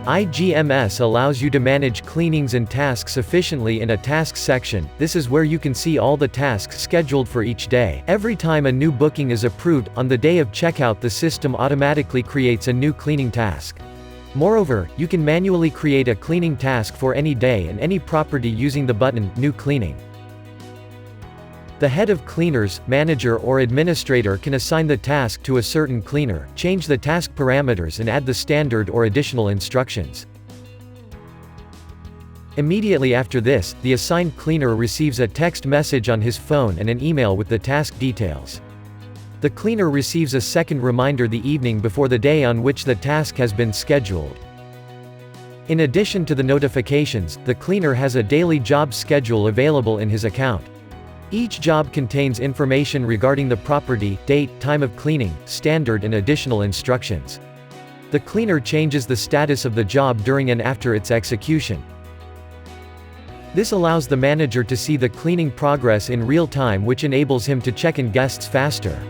iGMS allows you to manage cleanings and tasks efficiently in a tasks section. This is where you can see all the tasks scheduled for each day. Every time a new booking is approved, on the day of checkout the system automatically creates a new cleaning task. Moreover, you can manually create a cleaning task for any day and any property using the button, New Cleaning. The head of cleaners, manager or administrator can assign the task to a certain cleaner, change the task parameters and add the standard or additional instructions. Immediately after this, the assigned cleaner receives a text message on his phone and an email with the task details. The cleaner receives a second reminder the evening before the day on which the task has been scheduled. In addition to the notifications, the cleaner has a daily job schedule available in his account. Each job contains information regarding the property, date, time of cleaning, standard and additional instructions. The cleaner changes the status of the job during and after its execution. This allows the manager to see the cleaning progress in real time, which enables him to check in guests faster.